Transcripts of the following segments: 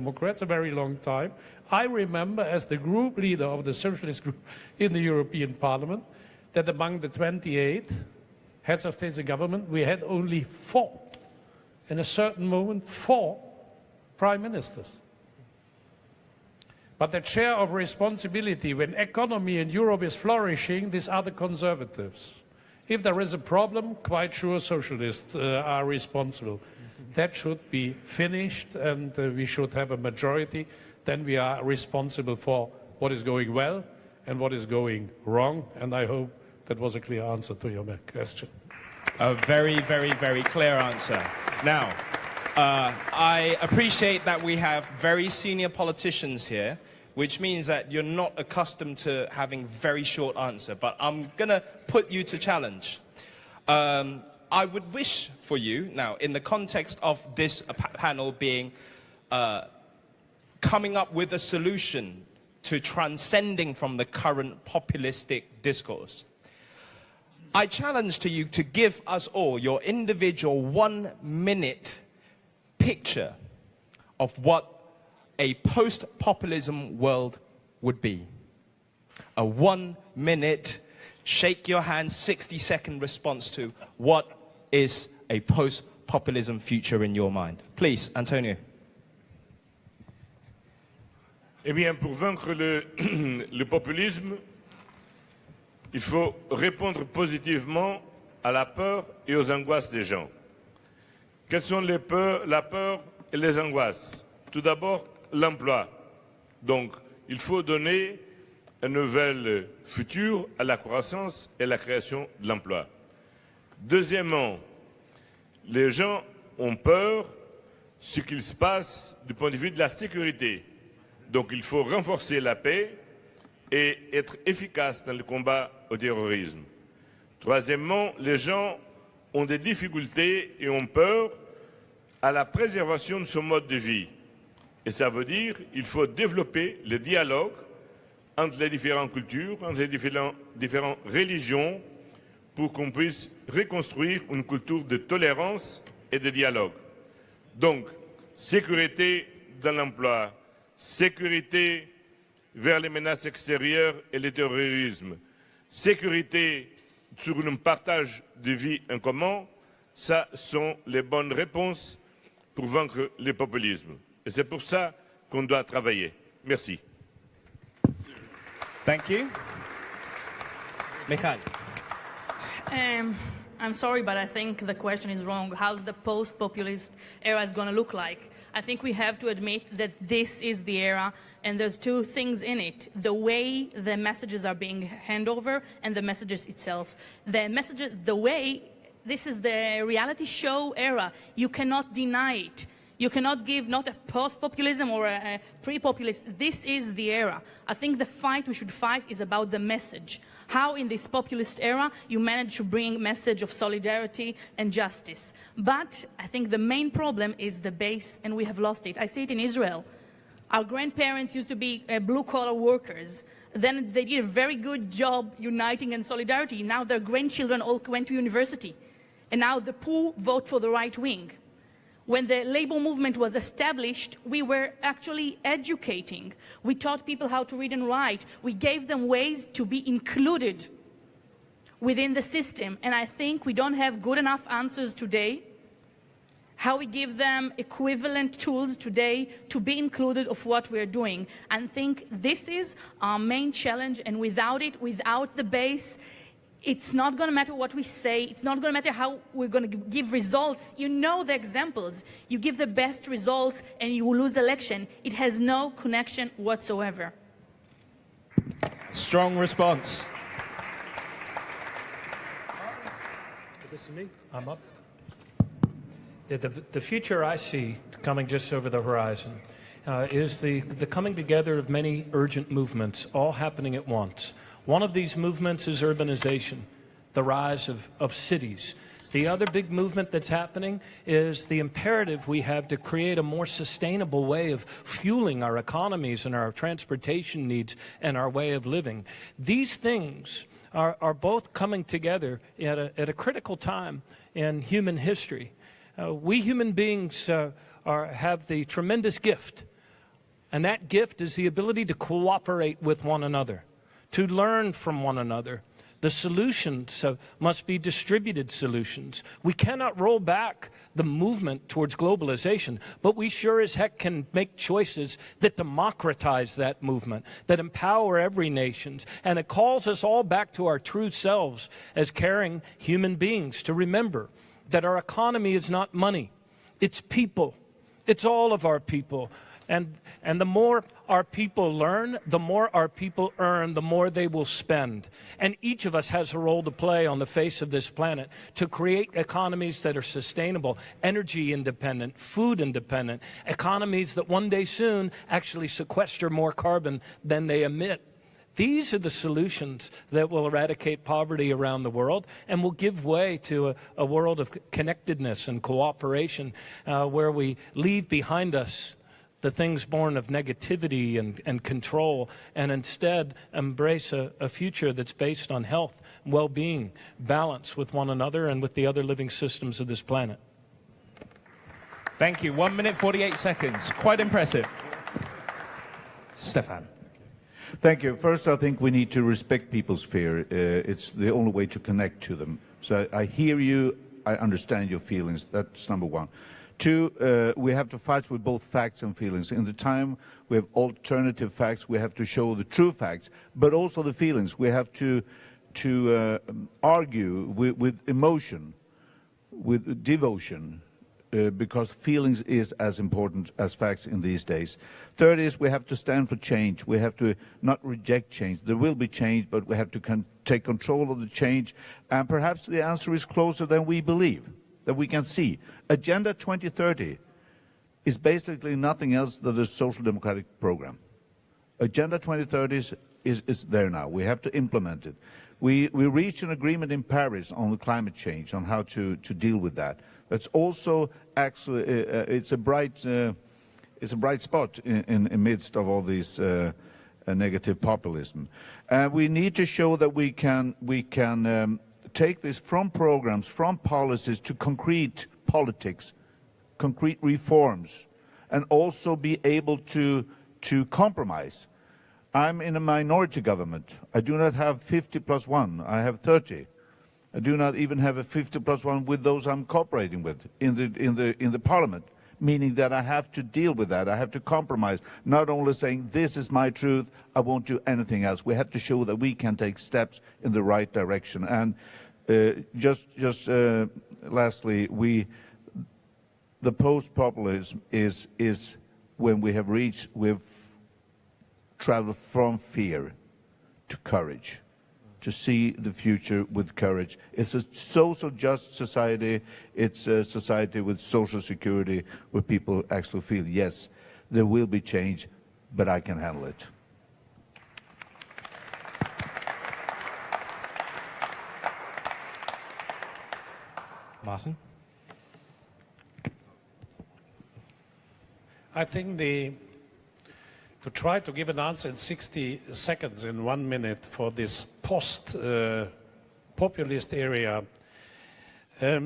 Democrats, a very long time. I remember, as the group leader of the Socialist group in the European Parliament, that among the 28 heads of state and government, we had only 4, in a certain moment, 4 prime ministers. But the share of responsibility when economy in Europe is flourishing, these are the conservatives. If there is a problem, quite sure socialists are responsible. That should be finished, and we should have a majority. Then we are responsible for what is going well and what is going wrong. And I hope that was a clear answer to your question. A very, very, very clear answer. Now, I appreciate that we have very senior politicians here, which means that you're not accustomed to having very short answer, but I'm going to put you to challenge. I would wish for you, now, in the context of this panel being coming up with a solution to transcending from the current populistic discourse, I challenge to you to give us all your individual 1-minute picture of what a post-populism world would be. A 1-minute, shake your hand, 60-second response to what is a post-populism future in your mind. Please, Antonio. Eh bien, pour vaincre le populisme, il faut répondre positivement à la peur et aux angoisses des gens. Quelles sont les peurs, la peur et les angoisses? Tout d'abord, l'emploi. Donc, il faut donner un nouvel futur à la croissance et la création de l'emploi. Deuxièmement, les gens ont peur de ce qu'il se passe du point de vue de la sécurité. Donc, il faut renforcer la paix et être efficace dans le combat au terrorisme. Troisièmement, les gens ont des difficultés et ont peur à la préservation de son mode de vie. Et ça veut dire qu'il faut développer le dialogue entre les différentes cultures, entre les différentes religions, pour qu'on puisse reconstruire une culture de tolérance et de dialogue. Donc, sécurité dans l'emploi, sécurité vers les menaces extérieures et le terrorisme, sécurité sur un partage de vie en commun, ça sont les bonnes réponses pour vaincre le populisme. Et c'est pour ça qu'on doit travailler. Merci. Thank you. Michal. I'm sorry, but I think the question is wrong. How's the post-populist era is going to look like? I think we have to admit that this is the era, and there's two things in it. The way the messages are being handed over and the messages itself. The messages, the way, this is the reality show era. You cannot deny it. You cannot give not a post-populism or a pre-populist. This is the era. I think the fight we should fight is about the message. How in this populist era you manage to bring a message of solidarity and justice. But I think the main problem is the base, and we have lost it. I see it in Israel. Our grandparents used to be blue-collar workers. Then they did a very good job uniting in solidarity. Now their grandchildren all went to university. And now the poor vote for the right wing. When the labor movement was established, we were actually educating. We taught people how to read and write. We gave them ways to be included within the system. And I think we don't have good enough answers today, how we give them equivalent tools today to be included of what we're doing. And I think this is our main challenge, and without it, without the base, it's not going to matter what we say. It's not going to matter how we're going to give results. You know the examples. You give the best results and you will lose election. It has no connection whatsoever. Strong response. This is me. I'm up. Yeah, the future I see coming just over the horizon is the coming together of many urgent movements, all happening at once. One of these movements is urbanization, the rise of cities. The other big movement that's happening is the imperative we have to create a more sustainable way of fueling our economies and our transportation needs and our way of living. These things are both coming together at a critical time in human history. We human beings have the tremendous gift And that gift is the ability to cooperate with one another, to learn from one another. The solutions must be distributed solutions. We cannot roll back the movement towards globalization, but we sure as heck can make choices that democratize that movement, that empower every nation, and it calls us all back to our true selves as caring human beings, to remember that our economy is not money, it's people. It's all of our people. And the more our people learn, the more our people earn, the more they will spend. And each of us has a role to play on the face of this planet to create economies that are sustainable, energy independent, food independent, economies that one day soon actually sequester more carbon than they emit. These are the solutions that will eradicate poverty around the world and will give way to a world of connectedness and cooperation where we leave behind us the things born of negativity and control, and instead embrace a future that's based on health, well-being, balance with one another and with the other living systems of this planet. Thank you. 1 minute, 48 seconds. Quite impressive. Stefan. Thank you. First, I think we need to respect people's fear. It's the only way to connect to them. So I hear you, I understand your feelings. That's number one. Two, we have to fight with both facts and feelings. In the time we have alternative facts, we have to show the true facts, but also the feelings. We have to argue with emotion, with devotion, because feelings is as important as facts in these days. Third is we have to stand for change. We have to not reject change. There will be change, but we have to take control of the change. And perhaps the answer is closer than we believe, that we can see. Agenda 2030 is basically nothing else than the Social Democratic program. Agenda 2030 is there now. We have to implement it. We reached an agreement in Paris on the climate change, on how to deal with that. That's also actually it's a bright spot in midst of all these negative populism. We need to show that we can take this from programs, from policies to concrete politics, concrete reforms, and also be able to compromise. I'm in a minority government. I do not have 50+1. I have 30. I do not even have a 50+1 with those I'm cooperating with in the parliament, meaning that I have to deal with that. I have to compromise, not only saying this is my truth, I won't do anything else. We have to show that we can take steps in the right direction. And lastly, the post-populism is when we've traveled from fear to courage, to see the future with courage. It's a social just society. It's a society with social security where people actually feel, yes, there will be change, but I can handle it. Martin? I think to try to give an answer in 60 seconds, in 1 minute, for this post-populist area, at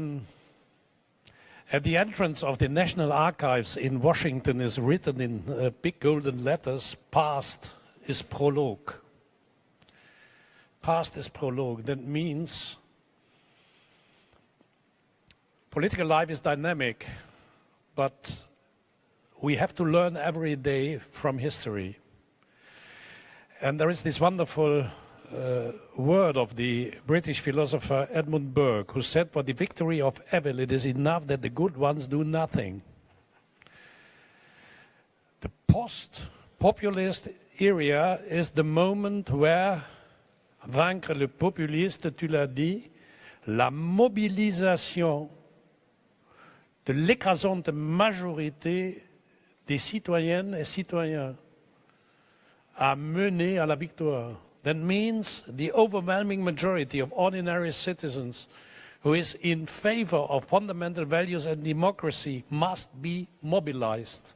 the entrance of the National Archives in Washington is written in big golden letters, "Past is prologue." Past is prologue. That means political life is dynamic, but we have to learn every day from history. And there is this wonderful word of the British philosopher Edmund Burke, who said, "For the victory of evil, it is enough that the good ones do nothing." The post-populist area is the moment where, vaincre le populiste, tu l'as dit, la mobilisation de l'écrasante majorité des citoyennes et citoyens a mené à la victoire. That means the overwhelming majority of ordinary citizens who is in favor of fundamental values and democracy must be mobilized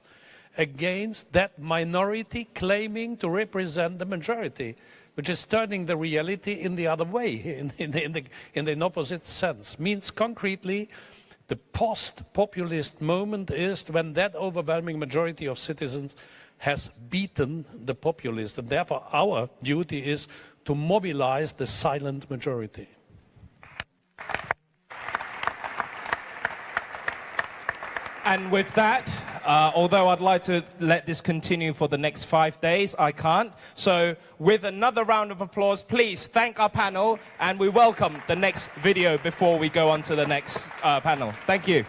against that minority claiming to represent the majority, which is turning the reality in the other way, in the opposite sense. Means concretely, the post-populist moment is when that overwhelming majority of citizens has beaten the populists. And therefore, our duty is to mobilize the silent majority. And with that, although I'd like to let this continue for the next 5 days, I can't. So with another round of applause, please thank our panel, and we welcome the next video before we go on to the next panel. Thank you.